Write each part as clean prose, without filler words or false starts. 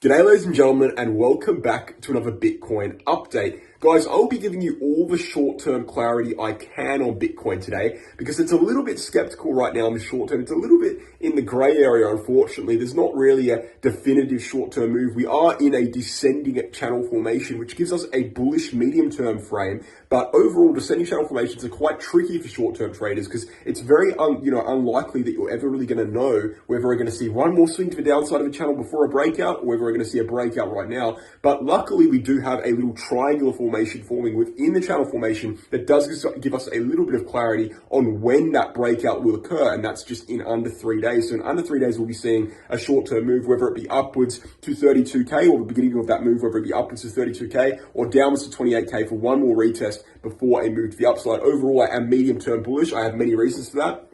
G'day ladies and gentlemen, and welcome back to another Bitcoin update. Guys, I'll be giving you all the short-term clarity I can on Bitcoin today because it's a little bit skeptical right now in the short term. It's a little bit in the gray area, unfortunately. There's not really a definitive short-term move. We are in a descending channel formation, which gives us a bullish medium-term frame. But overall, descending channel formations are quite tricky for short-term traders because it's very unlikely that you're ever really going to know whether we're going to see one more swing to the downside of a channel before a breakout or whether we're going to see a breakout right now. But luckily, we do have a little triangular formation forming within the channel formation that does give us a little bit of clarity on when that breakout will occur, and that's just in under 3 days. So in under 3 days, we'll be seeing a short-term move, whether it be upwards to 32K or the beginning of that move, whether it be upwards to 32K or downwards to 28K for one more retest before a move to the upside. Overall, I am medium-term bullish. I have many reasons for that.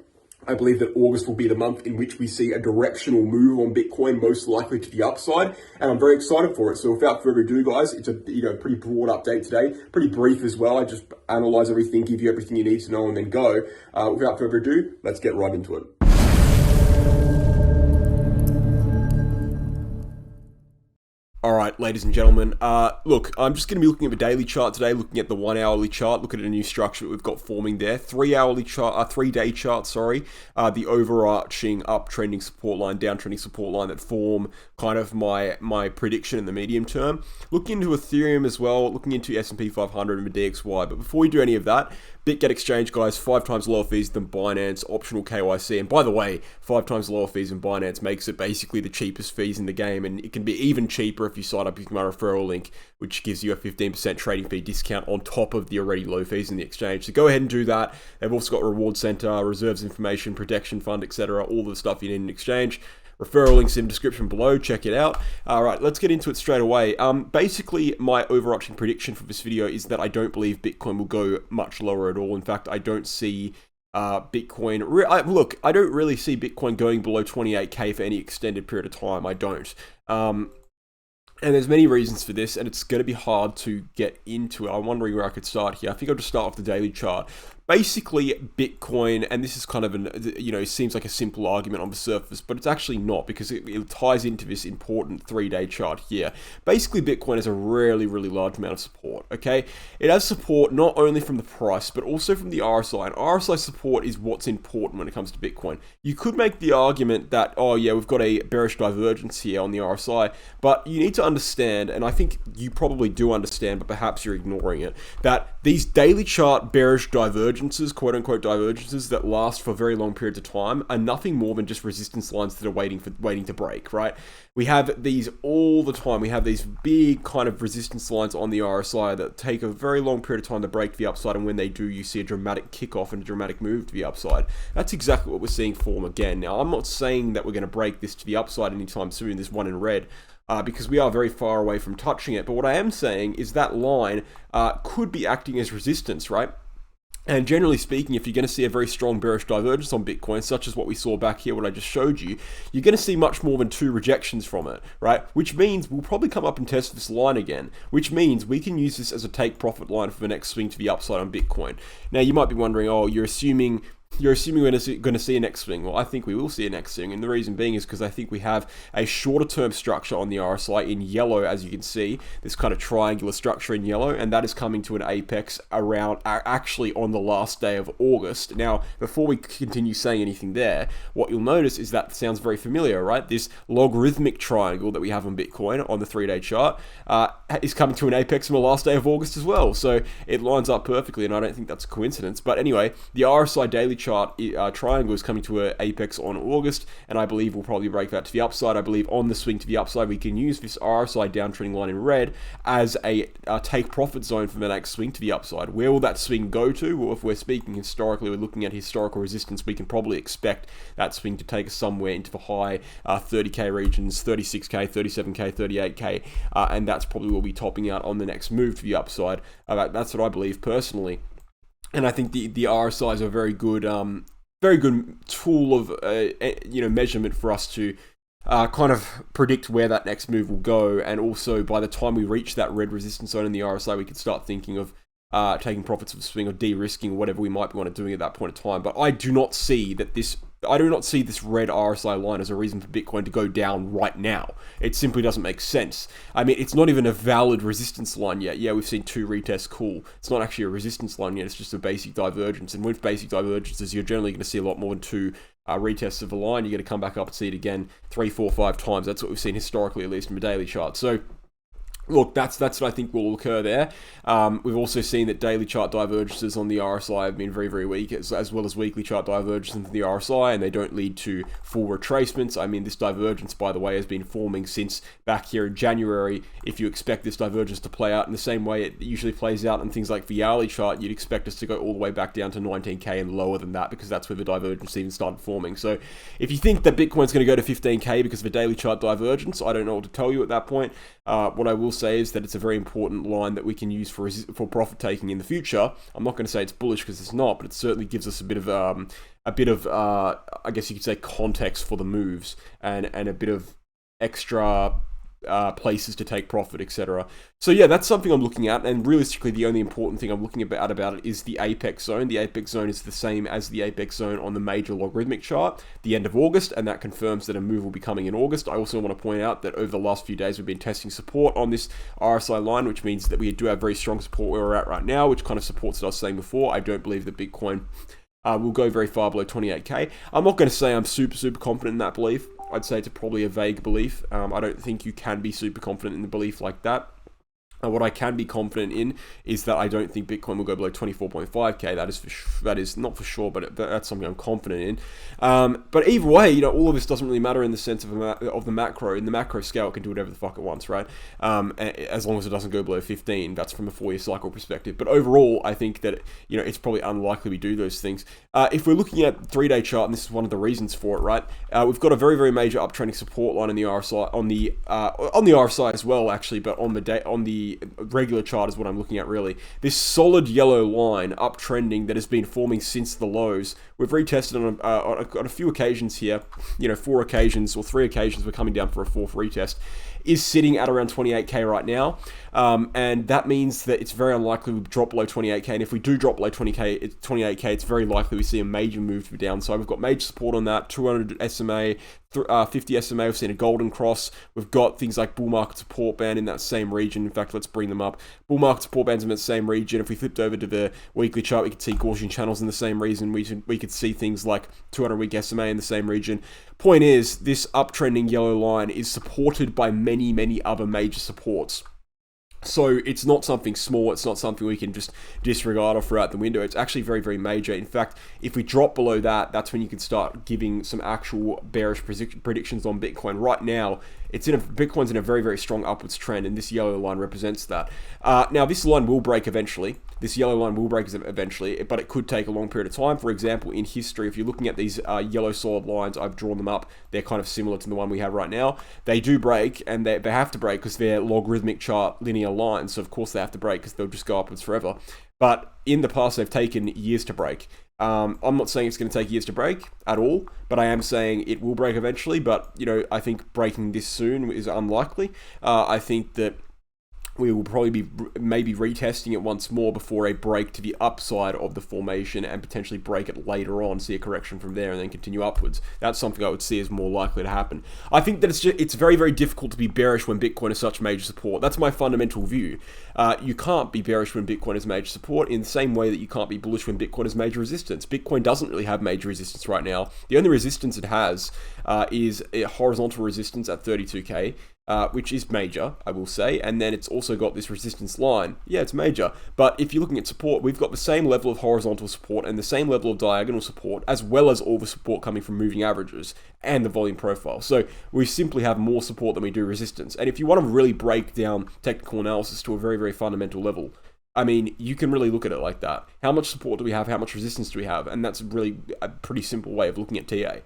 I believe that August will be the month in which we see a directional move on Bitcoin, most likely to the upside, and I'm very excited for it. So without further ado, guys, it's a pretty broad update today, pretty brief as well. I just analyze everything, give you everything you need to know, and then go. Without further ado, let's get right into it. All right, ladies and gentlemen, look, I'm just going to be looking at the daily chart today, looking at the 1 hourly chart, looking at a new structure that we've got forming there. 3-hourly chart, 3-day chart, the overarching uptrending support line, downtrending support line that form kind of my prediction in the medium term. Looking into Ethereum as well, looking into S&P 500 and the DXY. But before we do any of that, Bitget Exchange, guys, 5 times lower fees than Binance, optional KYC. And by the way, 5 times lower fees than Binance makes it basically the cheapest fees in the game. And it can be even cheaper if you sign up using my referral link, which gives you a 15% trading fee discount on top of the already low fees in the exchange. So go ahead and do that. They've also got reward center, reserves information, protection fund, etc. All the stuff you need in an exchange. Referral links in the description below, check it out. All right, let's get into it straight away. Basically, my overarching prediction for this video is that I don't believe Bitcoin will go much lower at all. In fact, I don't see Bitcoin, I don't really see Bitcoin going below 28K for any extended period of time. I don't. And there's many reasons for this, and it's going to be hard to get into it. I'm wondering where I could start here. I think I'll just start off the daily chart. Basically, Bitcoin, and this is kind of it seems like a simple argument on the surface, but it's actually not, because it ties into this important 3-day chart here. Basically, Bitcoin has a really, really large amount of support, okay? It has support not only from the price, but also from the RSI, and RSI support is what's important when it comes to Bitcoin. You could make the argument that, oh yeah, we've got a bearish divergence here on the RSI, but you need to understand, and I think you probably do understand, but perhaps you're ignoring it, that these daily chart bearish divergences, quote-unquote divergences, that last for very long periods of time are nothing more than just resistance lines that are waiting to break, right? We have these all the time. We have these big kind of resistance lines on the RSI that take a very long period of time to break to the upside, and when they do, you see a dramatic kickoff and a dramatic move to the upside. That's exactly what we're seeing form again. Now, I'm not saying that we're going to break this to the upside anytime soon, this one in red, because we are very far away from touching it. But what I am saying is that line could be acting as resistance, right? And generally speaking, if you're going to see a very strong bearish divergence on Bitcoin, such as what we saw back here, what I just showed you, you're going to see much more than 2 rejections from it, right? Which means we'll probably come up and test this line again, which means we can use this as a take profit line for the next swing to the upside on Bitcoin. Now, you might be wondering, oh, you're assuming we're going to see a next swing. Well, I think we will see a next swing, and the reason being is because I think we have a shorter term structure on the RSI in yellow, as you can see, this kind of triangular structure in yellow, and that is coming to an apex around actually on the last day of August. Now, before we continue saying anything there, what you'll notice is that sounds very familiar, right? This logarithmic triangle that we have on Bitcoin on the 3-day chart is coming to an apex on the last day of August as well. So it lines up perfectly, and I don't think that's a coincidence. But anyway, the RSI daily chart triangle is coming to an apex on August, and I believe we'll probably break that to the upside. I believe on the swing to the upside, we can use this RSI downtrending line in red as a take profit zone for the next swing to the upside. Where will that swing go to? Well, if we're speaking historically, we're looking at historical resistance, we can probably expect that swing to take us somewhere into the high 30k regions, 36k, 37k, 38k, and that's probably what we'll be topping out on the next move to the upside. That's what I believe personally. And I think the RSI is a very good tool of measurement for us to kind of predict where that next move will go. And also, by the time we reach that red resistance zone in the RSI, we could start thinking of taking profits of the swing or de-risking or whatever we might want to doing at that point in time. But I do not see that this I do not see this red RSI line as a reason for Bitcoin to go down right now. It simply doesn't make sense. I mean, it's not even a valid resistance line yet. Yeah, we've seen 2 retests, cool. It's not actually a resistance line yet, it's just a basic divergence. And with basic divergences, you're generally going to see a lot more than 2 retests of a line. You're going to come back up and see it again 3, 4, 5 times. That's what we've seen historically, at least in the daily chart. So look, that's what I think will occur there. We've also seen that daily chart divergences on the RSI have been very, very weak, as well as weekly chart divergences on the RSI, and they don't lead to full retracements. I mean, this divergence, by the way, has been forming since back here in January. If you expect this divergence to play out in the same way it usually plays out in things like the hourly chart, you'd expect us to go all the way back down to 19K and lower than that, because that's where the divergence even started forming. So if you think that Bitcoin's going to go to 15K because of a daily chart divergence, I don't know what to tell you at that point. What I will say is that it's a very important line that we can use for profit taking in the future. I'm not going to say it's bullish because it's not, but it certainly gives us a bit of I guess you could say context for the moves, and a bit of extra places to take profit, etc. So yeah, that's something I'm looking at, and realistically the only important thing I'm looking about it is the apex zone. The apex zone is the same as the apex zone on the major logarithmic chart, the end of August, and that confirms that a move will be coming in August. I also want to point out that over the last few days we've been testing support on this RSI line, which means that we do have very strong support where we're at right now, which kind of supports what I was saying before. I don't believe that Bitcoin will go very far below 28K. I'm not going to say I'm super confident in that belief. I'd say it's probably a vague belief. I don't think you can be super confident in the belief like that. What I can be confident in is that I don't think Bitcoin will go below 24.5K. That is not for sure, but that's something I'm confident in. But either way, all of this doesn't really matter in the sense of the macro. In the macro scale, it can do whatever the fuck it wants, right? As long as it doesn't go below 15. That's from a 4-year cycle perspective. But overall, I think that it's probably unlikely we do those things. If we're looking at 3-day chart, and this is one of the reasons for it, right? We've got a very, very major uptrending support line in the RSI, on the RSI as well, actually, but on the regular chart is what I'm looking at really. This solid yellow line uptrending that has been forming since the lows. We've retested on a few occasions here, 4 occasions or 3 occasions we're coming down for a 4th retest, is sitting at around 28K right now. And that means that it's very unlikely we drop below 28K. And if we do drop below 28K, it's very likely we see a major move to the downside. We've got major support on that, 200 SMA, 50 SMA, we've seen a golden cross. We've got things like bull market support band in that same region. In fact, let's bring them up. Bull market support bands in that same region. If we flipped over to the weekly chart, we could see Gaussian channels in the same region. We could see things like 200-week SMA in the same region. Point is, this uptrending yellow line is supported by many other major supports. So it's not something small, it's not something we can just disregard or throw out the window. It's actually very, very major. In fact, if we drop below that, that's when you can start giving some actual bearish predictions on Bitcoin. Right now, Bitcoin's in a very, very strong upwards trend, and this yellow line represents that. Now, this line will break eventually. This yellow line will break eventually, but it could take a long period of time. For example, in history, if you're looking at these yellow solid lines, I've drawn them up. They're kind of similar to the one we have right now. They do break, and they have to break because they're logarithmic chart linear lines. So of course they have to break because they'll just go upwards forever. But in the past, they've taken years to break. I'm not saying it's going to take years to break at all, but I am saying it will break eventually. But I think breaking this soon is unlikely. I think that we will probably be maybe retesting it once more before a break to the upside of the formation, and potentially break it later on, see a correction from there, and then continue upwards. That's something I would see as more likely to happen. I think that it's very, very difficult to be bearish when Bitcoin is such major support. That's my fundamental view. You can't be bearish when Bitcoin is major support in the same way that you can't be bullish when Bitcoin is major resistance. Bitcoin doesn't really have major resistance right now. The only resistance it has is a horizontal resistance at 32K. Which is major, I will say, and then it's also got this resistance line. Yeah, it's major, but if you're looking at support, we've got the same level of horizontal support and the same level of diagonal support, as well as all the support coming from moving averages and the volume profile. So we simply have more support than we do resistance. And if you want to really break down technical analysis to a very, very fundamental level, I mean, you can really look at it like that. How much support do we have? How much resistance do we have? And that's really a pretty simple way of looking at TA.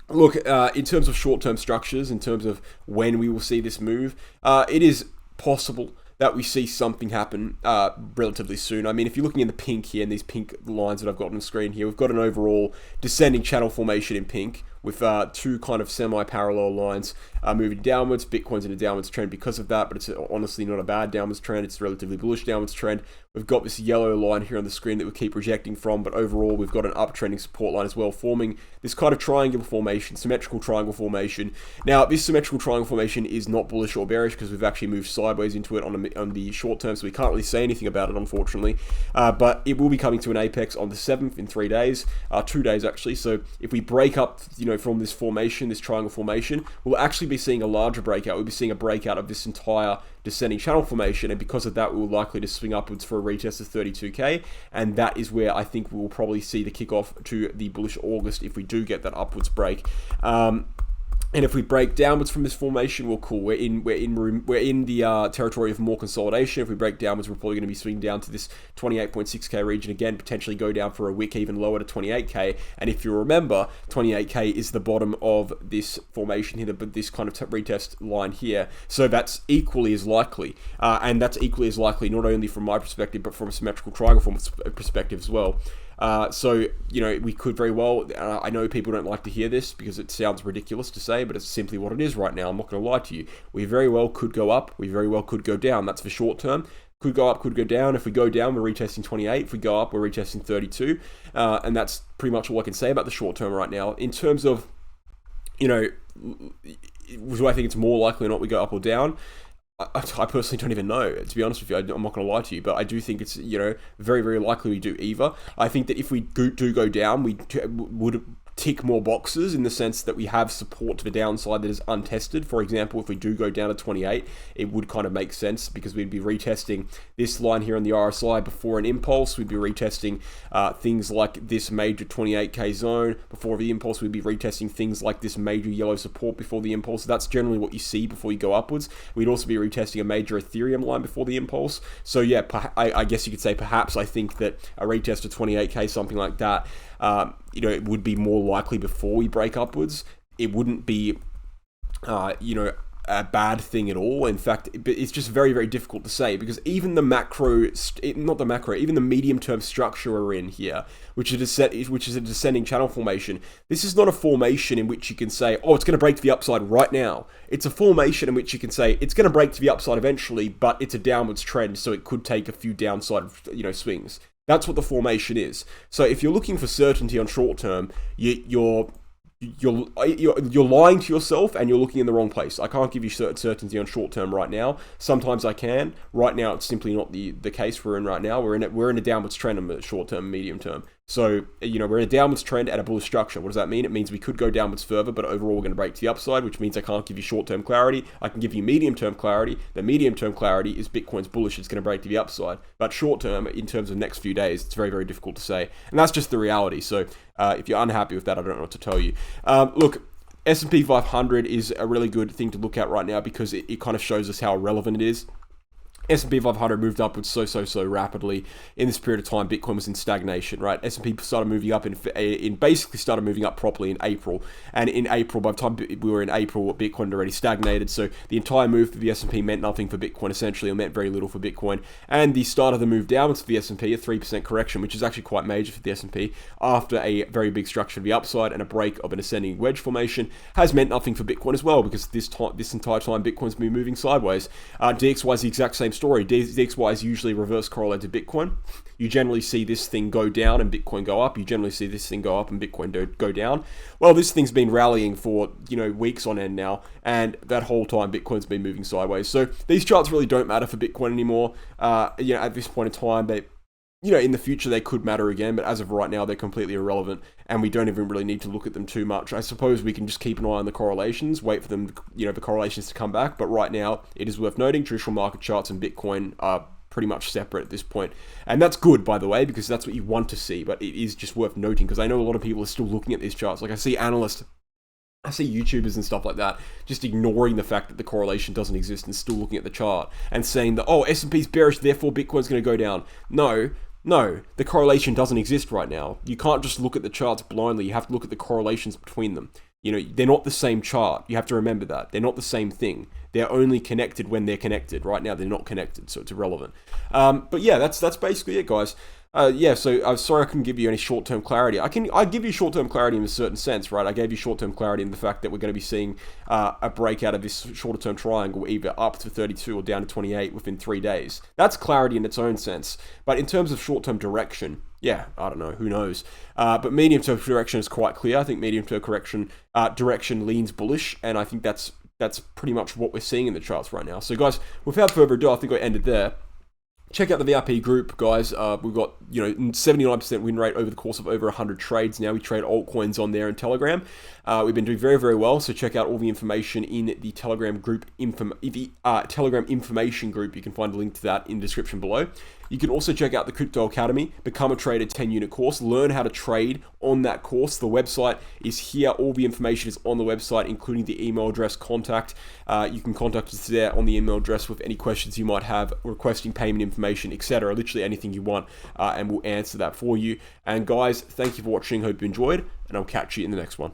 Look, in terms of short-term structures, in terms of when we will see this move, it is possible that we see something happen relatively soon. I mean, if you're looking in the pink here, and these pink lines that I've got on the screen here, we've got an overall descending channel formation in pink. with two kind of semi-parallel lines moving downwards. Bitcoin's in a downwards trend because of that, but it's honestly not a bad downwards trend. It's a relatively bullish downwards trend. We've got this yellow line here on the screen that we keep rejecting from, but overall we've got an uptrending support line as well, forming this kind of triangular formation, symmetrical triangle formation. Now, this symmetrical triangle formation is not bullish or bearish because we've actually moved sideways into it on the short term, so we can't really say anything about it, unfortunately. But it will be coming to an apex on the 7th in 3 days, 2 days actually. So if we break up, from this formation, this triangle formation, we'll actually be seeing a larger breakout. We'll be seeing a breakout of this entire descending channel formation, and because of that, we're likely to swing upwards for a retest of 32k, and that is where I think we'll probably see the kickoff to the bullish August if we do get that upwards break. And if we break downwards from this formation, we're cool. We're in the territory of more consolidation. If we break downwards, we're probably going to be swinging down to this 28.6k region again, potentially go down for a wick even lower to 28k. And if you remember, 28k is the bottom of this formation here, but this kind of retest line here. So that's equally as likely, and that's equally as likely not only from my perspective, but from a symmetrical triangle perspective as well. So, we could very well, I know people don't like to hear this because it sounds ridiculous to say, but it's simply what it is right now. I'm not going to lie to you. We very well could go up. We very well could go down. That's for short term. Could go up, could go down. If we go down, we're retesting 28. If we go up, we're retesting 32. And that's pretty much all I can say about the short term right now. In terms of, do I think it's more likely or not we go up or down? I personally don't even know, to be honest with you. I'm not going to lie to you, but I do think it's, very, very likely we do either. I think that if we do go down, we would tick more boxes in the sense that we have support to the downside that is untested. For example, if we do go down to 28, it would kind of make sense because we'd be retesting this line here on the RSI before an impulse. We'd be retesting things like this major 28k zone before the impulse. We'd be retesting things like this major yellow support before the impulse. That's generally what you see before you go upwards. We'd also be retesting a major Ethereum line before the impulse. So yeah, I guess you could say perhaps I think that a retest of 28k, something like that, it would be more likely before we break upwards. It wouldn't be, a bad thing at all. In fact, it's just very, very difficult to say because even the even the medium-term structure we're in here, which is a descending channel formation. This is not a formation in which you can say, oh, it's going to break to the upside right now. It's a formation in which you can say it's going to break to the upside eventually, but it's a downwards trend, so it could take a few downside, swings. That's what the formation is. So if you're looking for certainty on short term, you're lying to yourself and you're looking in the wrong place. I can't give you certainty on short term right now. Sometimes I can. Right now, it's simply not the case we're in right now. We're in a downwards trend on the short term, medium term. So, we're in a downwards trend at a bullish structure. What does that mean? It means we could go downwards further, but overall we're going to break to the upside, which means I can't give you short-term clarity. I can give you medium-term clarity. The medium-term clarity is Bitcoin's bullish. It's going to break to the upside. But short-term, in terms of next few days, it's very, very difficult to say. And that's just the reality. So if you're unhappy with that, I don't know what to tell you. Look, S&P 500 is a really good thing to look at right now because it kind of shows us how relevant it is. S&P 500 moved upwards so rapidly in this period of time. Bitcoin was in stagnation, right? S&P started moving up basically started moving up properly in April. And in April, by the time we were in April, Bitcoin had already stagnated. So the entire move for the S&P meant nothing for Bitcoin, essentially, or meant very little for Bitcoin. And the start of the move downwards for the S&P, a 3% correction, which is actually quite major for the S&P, after a very big structure to the upside and a break of an ascending wedge formation, has meant nothing for Bitcoin as well, because this entire time Bitcoin's been moving sideways. DXY is the exact same story. DXY is usually reverse correlated to Bitcoin. You generally see this thing go down and Bitcoin go up. You generally see this thing go up and Bitcoin go down. Well, this thing's been rallying for, weeks on end now, and that whole time Bitcoin's been moving sideways. So these charts really don't matter for Bitcoin anymore. At this point in time, they, in the future they could matter again, but as of right now, they're completely irrelevant, and we don't even really need to look at them too much. I suppose we can just keep an eye on the correlations, wait for them, the correlations to come back, but right now, it is worth noting, traditional market charts and Bitcoin are pretty much separate at this point. And that's good, by the way, because that's what you want to see, but it is just worth noting, because I know a lot of people are still looking at these charts. Like, I see analysts, I see YouTubers and stuff like that just ignoring the fact that the correlation doesn't exist and still looking at the chart and saying that, oh, S&P's bearish, therefore Bitcoin's going to go down. No, the correlation doesn't exist right now. You can't just look at the charts blindly. You have to look at the correlations between them. They're not the same chart. You have to remember that. They're not the same thing. They're only connected when they're connected. Right now, they're not connected, so it's irrelevant. But yeah, that's basically it, guys. Yeah, so I'm sorry I couldn't give you any short-term clarity. I give you short-term clarity in a certain sense, right? I gave you short-term clarity in the fact that we're going to be seeing a breakout of this shorter-term triangle, either up to 32 or down to 28 within 3 days. That's clarity in its own sense. But in terms of short-term direction, yeah, I don't know, who knows? But medium-term direction is quite clear. I think medium-term direction leans bullish, and I think that's pretty much what we're seeing in the charts right now. So guys, without further ado, I think I ended there. Check out the VIP group, guys. We've got 79% win rate over the course of over 100 trades. Now we trade altcoins on there in Telegram. We've been doing very, very well. So check out all the information in the Telegram group, Telegram information group. You can find a link to that in the description below. You can also check out the Crypto Academy, become a trader 10-unit course, learn how to trade on that course. The website is here. All the information is on the website, including the email address contact. You can contact us there on the email address with any questions you might have, requesting payment information, etc. Literally anything you want, and we'll answer that for you. And guys, thank you for watching. Hope you enjoyed, and I'll catch you in the next one.